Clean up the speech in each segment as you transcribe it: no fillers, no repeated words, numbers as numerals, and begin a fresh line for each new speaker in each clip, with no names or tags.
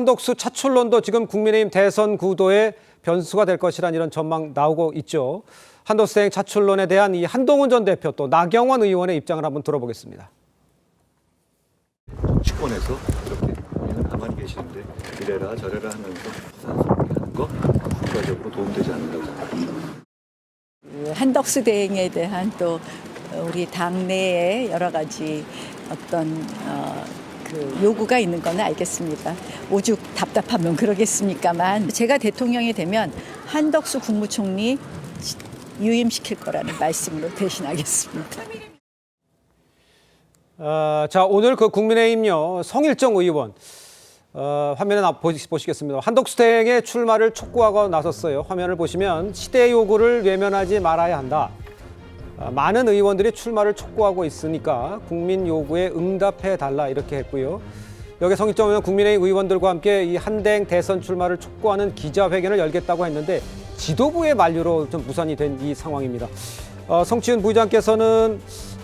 한덕수 차출론도 지금 국민의힘 대선 구도의 변수가 될 것이라는 이런 전망 나오고 있죠. 한덕수 행 차출론에 대한 이 한동훈 전 대표 또 나경원 의원의 입장을 한번 들어보겠습니다.
정치권에서 이렇게 그냥 가만히 계시는데 이래라 저래라 하면서 부산스럽게 하는 거 국가적으로 도움되지 않는다고 생각합니다.
한덕수 대행에 대한 또 우리 당내에 여러 가지 어떤 그 요구가 있는 건 알겠습니다. 오죽 답답하면 그러겠습니까만 제가 대통령이 되면 한덕수 국무총리 유임시킬 거라는 말씀으로 대신하겠습니다.
자, 오늘 그 국민의힘요 성일정 의원 화면에 보시겠습니다. 한덕수 대행의 출마를 촉구하고 나섰어요. 화면을 보시면 시대 요구를 외면하지 말아야 한다. 많은 의원들이 출마를 촉구하고 있으니까 국민 요구에 응답해 달라 이렇게 했고요. 여기 성일정 의원 국민의힘 의원들과 함께 이 한대행 대선 출마를 촉구하는 기자회견을 열겠다고 했는데 지도부의 만류로 좀 무산이 된 이 상황입니다. 성치훈 부의장께서는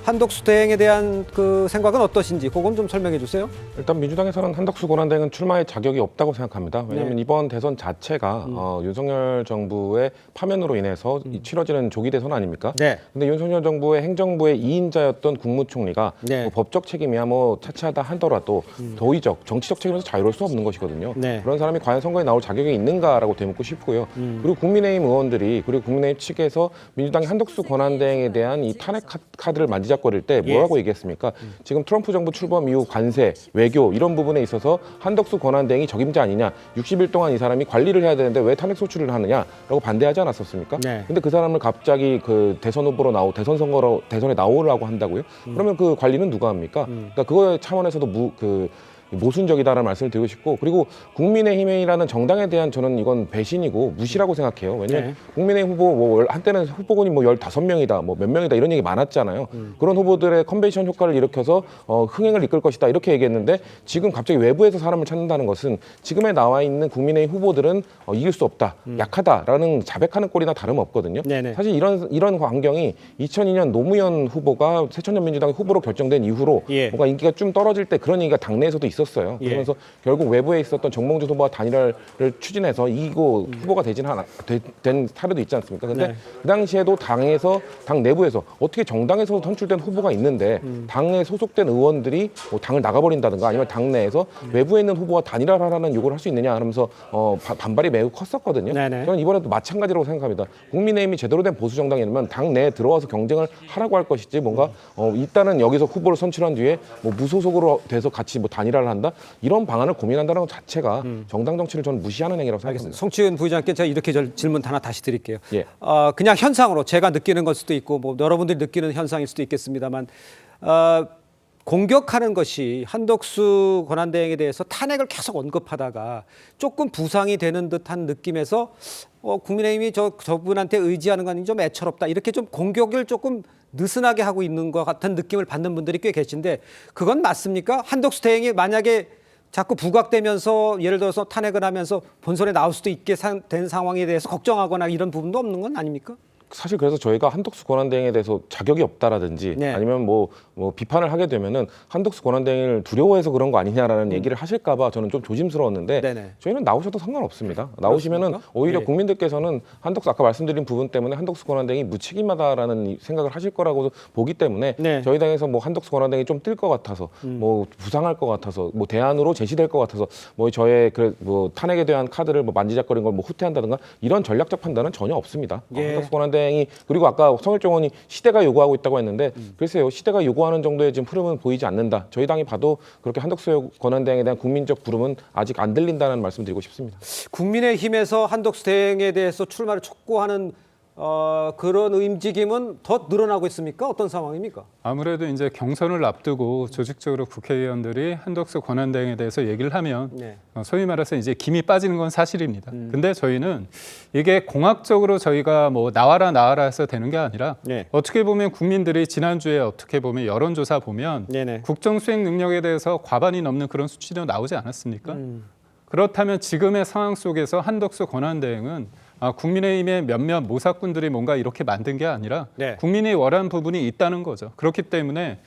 한덕수 대행에 대한 그 생각은 어떠신지 그건 좀 설명해 주세요.
일단 민주당에서는 한덕수 권한대행은 출마의 자격이 없다고 생각합니다. 왜냐하면 이번 대선 자체가 윤석열 정부의 파면으로 인해서 치러지는 조기 대선 아닙니까?
네.
근데 윤석열 정부의 행정부의 2인자였던 국무총리가
네.
뭐 법적 책임이야 뭐 차치하다 하더라도 도의적, 정치적 책임에서 자유로울 수 없는 것이거든요.
네.
그런 사람이 과연 선거에 나올 자격이 있는가라고 되묻고 싶고요. 그리고 국민의힘 의원들이 그리고 국민의힘 측에서 민주당이 한덕수 권한대행에 대한 이 탄핵 카드를 만지작거릴 때 뭐라고 얘기했습니까? 지금 트럼프 정부 출범 이후 관세, 외교 이런 부분에 있어서 한덕수 권한대행이 적임자 아니냐? 60일 동안 이 사람이 관리를 해야 되는데 왜 탄핵 소추를 하느냐라고 반대하지 않았었습니까?
네.
근데 그 사람을 갑자기 그 대선 후보로 대선에 나오라고 한다고요? 그러면 그 관리는 누가 합니까? 그러니까 그거의 차원에서도 모순적이다라는 말씀을 드리고 싶고, 그리고 국민의힘이라는 정당에 대한 저는 이건 배신이고 무시라고 생각해요. 왜냐하면
네. 국민의힘
후보 뭐 한때는 후보군이 뭐 15명이다, 뭐 몇 명이다 이런 얘기 많았잖아요. 그런 후보들의 컨벤션 효과를 일으켜서 흥행을 이끌 것이다 이렇게 얘기했는데 지금 갑자기 외부에서 사람을 찾는다는 것은 지금에 나와 있는 국민의힘 후보들은 이길 수 없다, 약하다라는 자백하는 꼴이나 다름없거든요.
네네.
사실 이런 광경이 2002년 노무현 후보가 새천년민주당 후보로 결정된 이후로
예.
뭔가 인기가 좀 떨어질 때 그런 얘기가 당내에서도 있었어요.
예.
그러면서 결국 외부에 있었던 정몽준 후보가 단일화를 추진해서 이기고 후보가 된 사례도 있지 않습니까? 근데
네.
그 당시에도 당 내부에서 어떻게 정당에서 선출된 후보가 있는데 당에 소속된 의원들이 뭐 당을 나가버린다든가 아니면 당내에서 외부에 있는 후보와 단일화를 하라는 요구를 할 수 있느냐 하면서 반발이 매우 컸었거든요.
네네.
저는 이번에도 마찬가지라고 생각합니다. 국민의힘이 제대로 된 보수 정당이라면 당 내에 들어와서 경쟁을 하라고 할 것이지 뭔가 일단은 여기서 후보를 선출한 뒤에 뭐 무소속으로 돼서 같이 뭐 단일화를 한다 이런 방안을 고민한다는 것 자체가 정당 정치를 저는 무시하는 행위라고 생각합니다.
성치훈 부의장께 제가 이렇게 질문 하나 다시 드릴게요.
예.
그냥 현상으로 제가 느끼는 걸 수도 있고 뭐 여러분들이 느끼는 현상일 수도 있겠습니다만 공격하는 것이 한덕수 권한대행에 대해서 탄핵을 계속 언급하다가 조금 부상이 되는 듯한 느낌에서 국민의힘이 저분한테 의지하는 건 좀 애처롭다 이렇게 좀 공격을 조금 느슨하게 하고 있는 것 같은 느낌을 받는 분들이 꽤 계신데 그건 맞습니까? 한덕수 대행이 만약에 자꾸 부각되면서 예를 들어서 탄핵을 하면서 본선에 나올 수도 있게 된 상황에 대해서 걱정하거나 이런 부분도 없는 건 아닙니까?
사실 그래서 저희가 한덕수 권한대행에 대해서 자격이 없다라든지
네.
아니면 뭐 비판을 하게 되면은 한덕수 권한대행을 두려워해서 그런 거 아니냐라는 얘기를 하실까봐 저는 좀 조심스러웠는데
네네.
저희는 나오셔도 상관없습니다. 나오시면은
그렇습니까?
오히려
예.
국민들께서는 한덕수 아까 말씀드린 부분 때문에 한덕수 권한대행이 무책임하다라는 생각을 하실 거라고 보기 때문에
네.
저희 당에서 뭐 한덕수 권한대행이 좀 뜰 것 같아서 뭐 부상할 것 같아서 뭐 대안으로 제시될 것 같아서 뭐 저의 뭐 탄핵에 대한 카드를 뭐 만지작거린 걸 뭐 후퇴한다든가 이런 전략적 판단은 전혀 없습니다.
예.
한덕수 권한대행이 그리고 아까 성일정 의원이 시대가 요구하고 있다고 했는데 글쎄요 시대가 요구하는 정도의 지금 흐름은 보이지 않는다. 저희 당이 봐도 그렇게 한덕수 권한대행에 대한 국민적 부름은 아직 안 들린다는 말씀 드리고 싶습니다.
국민의힘에서 한덕수 대행에 대해서 출마를 촉구하는 그런 움직임은 더 늘어나고 있습니까? 어떤 상황입니까?
아무래도 이제 경선을 앞두고 조직적으로 국회의원들이 한덕수 권한대행에 대해서 얘기를 하면
네.
소위 말해서 이제 김이 빠지는 건 사실입니다. 근데 저희는 이게 공학적으로 저희가 뭐 나와라 해서 되는 게 아니라
네.
어떻게 보면 국민들이 지난주에 어떻게 보면 여론조사 보면
네네.
국정 수행 능력에 대해서 과반이 넘는 그런 수치도 나오지 않았습니까? 그렇다면 지금의 상황 속에서 한덕수 권한대행은 국민의힘의 몇몇 모사꾼들이 뭔가 이렇게 만든 게 아니라
네.
국민이 원하는 부분이 있다는 거죠. 그렇기 때문에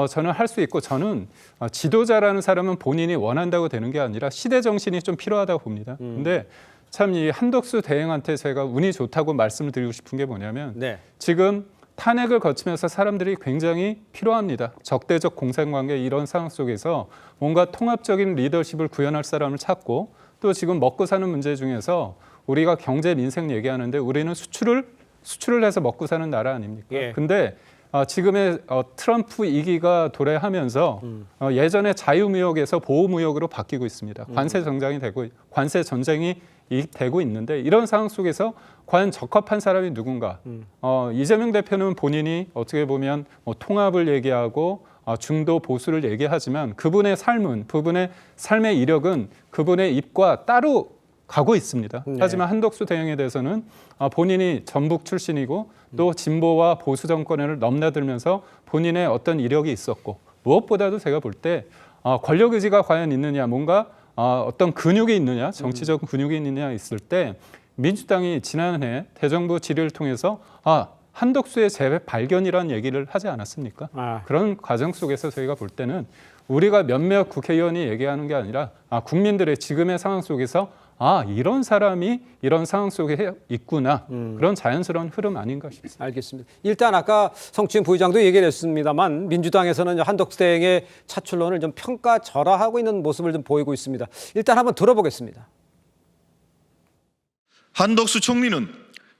저는 할 수 있고 저는 지도자라는 사람은 본인이 원한다고 되는 게 아니라 시대 정신이 좀 필요하다고 봅니다. 근데 참 이 한덕수 대행한테 제가 운이 좋다고 말씀을 드리고 싶은 게 뭐냐면
네.
지금 탄핵을 거치면서 사람들이 굉장히 필요합니다. 적대적 공생관계 이런 상황 속에서 뭔가 통합적인 리더십을 구현할 사람을 찾고 또 지금 먹고 사는 문제 중에서 우리가 경제 민생 얘기하는데 우리는 수출을 해서 먹고 사는 나라 아닙니까?
예.
근데 지금의 트럼프 2기가 도래하면서 예전에 자유무역에서 보호무역으로 바뀌고 있습니다. 관세 전쟁이 되고 있는데 이런 상황 속에서 과연 적합한 사람이 누군가? 이재명 대표는 본인이 어떻게 보면 통합을 얘기하고 중도 보수를 얘기하지만 그분의 삶의 이력은 그분의 입과 따로 가고 있습니다.
네.
하지만 한덕수 대행에 대해서는 본인이 전북 출신이고 또 진보와 보수 정권을 넘나들면서 본인의 어떤 이력이 있었고 무엇보다도 제가 볼 때 권력 의지가 과연 있느냐 뭔가 어떤 근육이 있느냐 정치적 근육이 있느냐 있을 때 민주당이 지난해 대정부 질의를 통해서 한덕수의 재발견이라는 얘기를 하지 않았습니까? 그런 과정 속에서 저희가 볼 때는 우리가 몇몇 국회의원이 얘기하는 게 아니라 국민들의 지금의 상황 속에서 이런 사람이 이런 상황 속에 있구나. 그런 자연스러운 흐름 아닌가 싶습니다.
알겠습니다. 일단 아까 성추인 부의장도 얘기를 했습니다만 민주당에서는 한덕수 대행의 차출론을 좀 평가절하하고 있는 모습을 좀 보이고 있습니다. 일단 한번 들어보겠습니다.
한덕수 총리는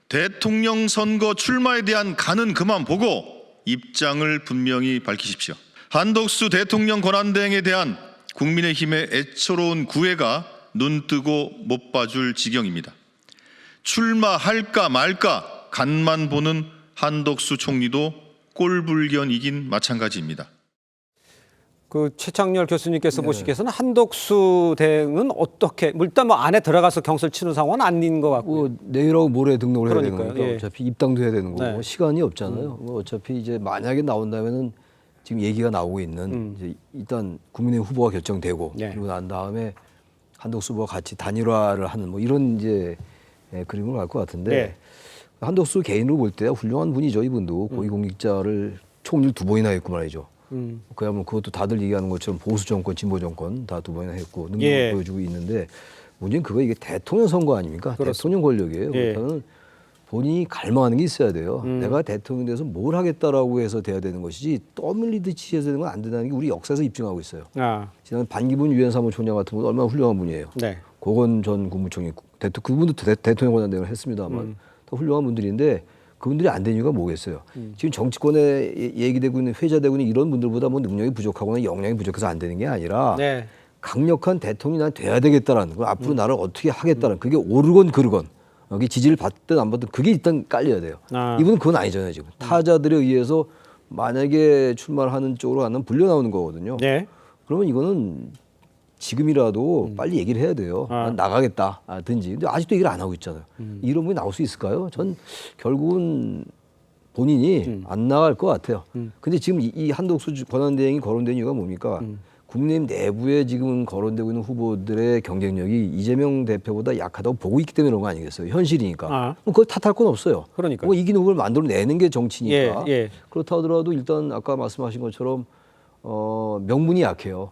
대통령 선거 출마에 대한 간은 그만 보고 입장을 분명히 밝히십시오. 한덕수 대통령 권한대행에 대한 국민의힘의 애처로운 구애가 눈뜨고 못 봐줄 지경입니다. 출마할까 말까 간만 보는 한덕수 총리도 꼴불견이긴 마찬가지입니다.
그 최창렬 교수님께서 보시기에서는 한덕수 대행은 어떻게 일단 뭐 안에 들어가서 경선 치는 상황은 아닌 것 같고요.
내일하고 모레 등록을 해야 되는
그러니까요.
거니까
예.
어차피 입당도 해야 되는 거고
네.
시간이 없잖아요. 어차피 이제 만약에 나온다면은 지금 얘기가 나오고 있는 이제 일단 국민의힘 후보가 결정되고
네.
그리고 난 다음에 한덕수 후보와 같이 단일화를 하는 뭐 이런 이제 그림을 갈 것 같은데
네.
한덕수 개인으로 볼 때 훌륭한 분이죠. 이분도 고위공직자를 총리를 2번이나 했고 말이죠. 그야말로 그것도 다들 얘기하는 것처럼 보수 정권, 진보 정권 다 2번이나 했고 능력을
예.
보여주고 있는데 문제는 그거 이게 대통령 선거 아닙니까?
그렇습니다.
대통령 권력이에요.
예.
그렇다면 본인이 갈망하는 게 있어야 돼요. 내가 대통령이 돼서 뭘 하겠다라고 해서 돼야 되는 것이지 떠밀리듯이 해서 되는 건 안 된다는 게 우리 역사에서 입증하고 있어요. 지난 반기문 유엔 사무총장 같은 분 얼마나 훌륭한 분이에요.
네.
고건 전 국무총리, 그분도 대통령 권한대행을 했습니다만 더 훌륭한 분들인데 그분들이 안 된 이유가 뭐겠어요. 지금 정치권에 얘기되고 있는 회자되고 있는 이런 분들보다 뭐 능력이 부족하거나 역량이 부족해서 안 되는 게 아니라
네.
강력한 대통령이 난 돼야 되겠다라는 걸 앞으로 나를 어떻게 하겠다는 그게 오르건 그르건 여기 지지를 받든 안 받든 그게 일단 깔려야 돼요. 이분은 그건 아니잖아요. 지금 타자들에 의해서 만약에 출마를 하는 쪽으로 가면 불려 나오는 거거든요.
네.
그러면 이거는 지금이라도 빨리 얘기를 해야 돼요. 난 나가겠다든지. 근데 아직도 얘기를 안 하고 있잖아요. 이런 분이 나올 수 있을까요? 전 결국은 본인이 안 나갈 것 같아요. 근데 지금 이 한덕수 권한대행이 거론된 이유가 뭡니까? 국민의힘 내부에 지금 거론되고 있는 후보들의 경쟁력이 이재명 대표보다 약하다고 보고 있기 때문에 그런 거 아니겠어요? 현실이니까. 그럼 그걸 탓할 건 없어요.
그러니까요.
뭐 이기는 후보를 만들어내는 게 정치니까.
예, 예.
그렇다 하더라도 일단 아까 말씀하신 것처럼 명분이 약해요.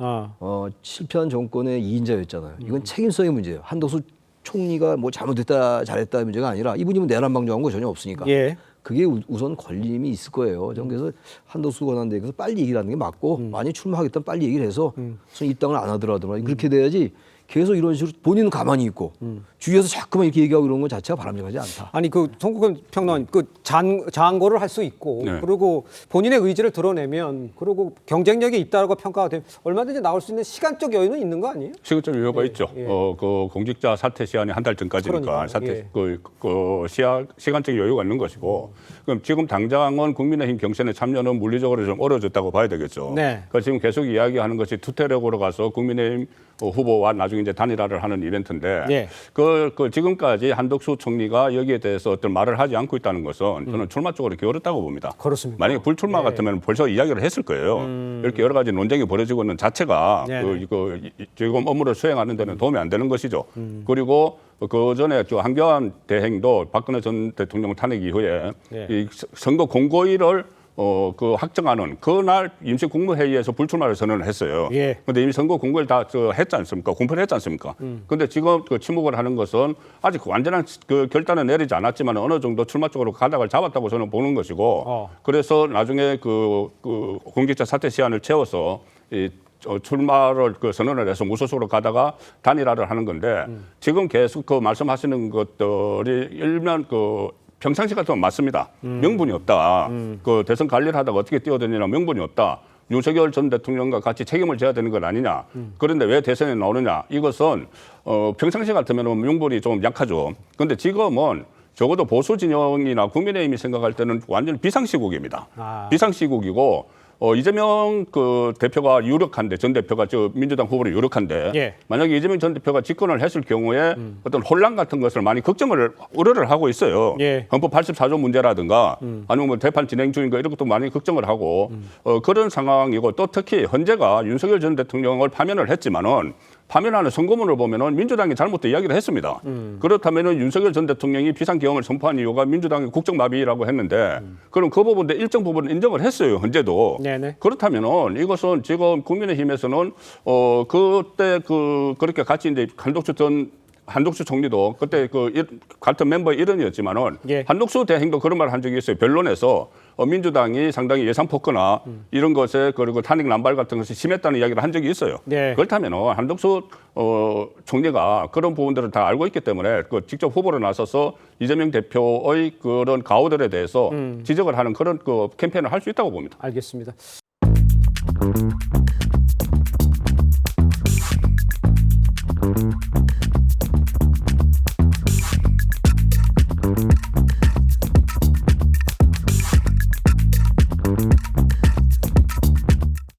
실패한 정권의 2인자였잖아요. 이건 책임성의 문제예요. 한덕수 총리가 뭐 잘못했다 잘했다 문제가 아니라 이분이 뭐 내란방조한 거 전혀 없으니까.
예.
그게 우선 걸림이 있을 거예요. 저는 그래서 한덕수 권한대행에서 빨리 얘기를 하는 게 맞고 만약 출마하겠다면 빨리 얘기를 해서 우선 입당을 안 하더라도 그렇게 돼야지 계속 이런 식으로 본인은 가만히 있고 주위에서 자꾸만 이렇게 얘기하고 이런 것 자체가 바람직하지 않다.
아니 그 송국근 평론 그 장고를 할 수 있고
네.
그리고 본인의 의지를 드러내면 그리고 경쟁력이 있다고 평가가 되면 얼마든지 나올 수 있는 시간적 여유는 있는 거 아니에요?
시간적 여유가
예,
있죠.
예.
그 공직자 사퇴 시한이 한 달 전까지니까
그러니까요.
사퇴
예.
시간적 여유가 있는 것이고 그럼 지금 당장은 국민의힘 경선에 참여는 물리적으로 좀 어려졌다고 봐야 되겠죠.
네.
그 지금 계속 이야기하는 것이 투태력으로 가서 국민의힘 후보와 나중에 이제 단일화를 하는 이벤트인데
예.
그 지금까지 한덕수 총리가 여기에 대해서 어떤 말을 하지 않고 있다는 것은 저는 출마 쪽으로 기울었다고 봅니다.
그렇습니다.
만약에 불출마
예.
같으면 벌써 이야기를 했을 거예요. 이렇게 여러 가지 논쟁이 벌어지고 있는 자체가
네네.
지금 업무를 수행하는 데는 도움이 안 되는 것이죠. 그리고 그 전에 한교안 대행도 박근혜 전 대통령 탄핵 이후에
예.
이 선거 공고일을 그 확정하는 그날 임시 국무회의에서 불출마를 선언을 했어요.
예.
근데 이미 선거 공고를 다 했지 않습니까? 공표를 했지 않습니까? 근데 지금 그 침묵을 하는 것은 아직 완전한 그 결단은 내리지 않았지만 어느 정도 출마 쪽으로 가닥을 잡았다고 저는 보는 것이고 그래서 나중에 그 공직자 사퇴 시한을 채워서 출마를 그 선언을 해서 무소속으로 가다가 단일화를 하는 건데 지금 계속 그 말씀하시는 것들이 일면 그 평상시 같으면 맞습니다. 명분이 없다. 그 대선 관리를 하다가 어떻게 뛰어드느냐 명분이 없다. 윤석열 전 대통령과 같이 책임을 져야 되는 것 아니냐. 그런데 왜 대선에 나오느냐. 이것은 평상시 같으면 명분이 좀 약하죠. 그런데 지금은 적어도 보수 진영이나 국민의힘이 생각할 때는 완전 비상시국입니다. 비상시국이고 이재명 그 대표가 유력한데 전 대표가 저 민주당 후보로 유력한데
예. 만약에
이재명 전 대표가 집권을 했을 경우에 어떤 혼란 같은 것을 많이 우려를 하고 있어요.
예.
헌법 84조 문제라든가 아니면 뭐 대판 진행 중인가 이런 것도 많이 걱정을 하고 그런 상황이고 또 특히 헌재가 윤석열 전 대통령을 파면을 했지만은 파면하는 선고문을 보면은 민주당이 잘못된 이야기를 했습니다. 그렇다면은 윤석열 전 대통령이 비상경험을 선포한 이유가 민주당의 국정마비라고 했는데 그럼 그 부분도 일정 부분 인정을 했어요. 헌재도.
네네.
그렇다면은 이것은 지금 국민의힘에서는 그때 그렇게 같이 이제 한독수 총리도 그때 같은 멤버의 일원이었지만은
예.
한독수 대행도 그런 말을 한 적이 있어요. 변론에서 민주당이 상당히 예산 폭거나 이런 것에 그리고 탄핵 남발 같은 것이 심했다는 이야기를 한 적이 있어요.
네.
그렇다면 한독수 총리가 그런 부분들을 다 알고 있기 때문에 직접 후보로 나서서 이재명 대표의 그런 가오들에 대해서 지적을 하는 그런 캠페인을 할 수 있다고 봅니다.
알겠습니다.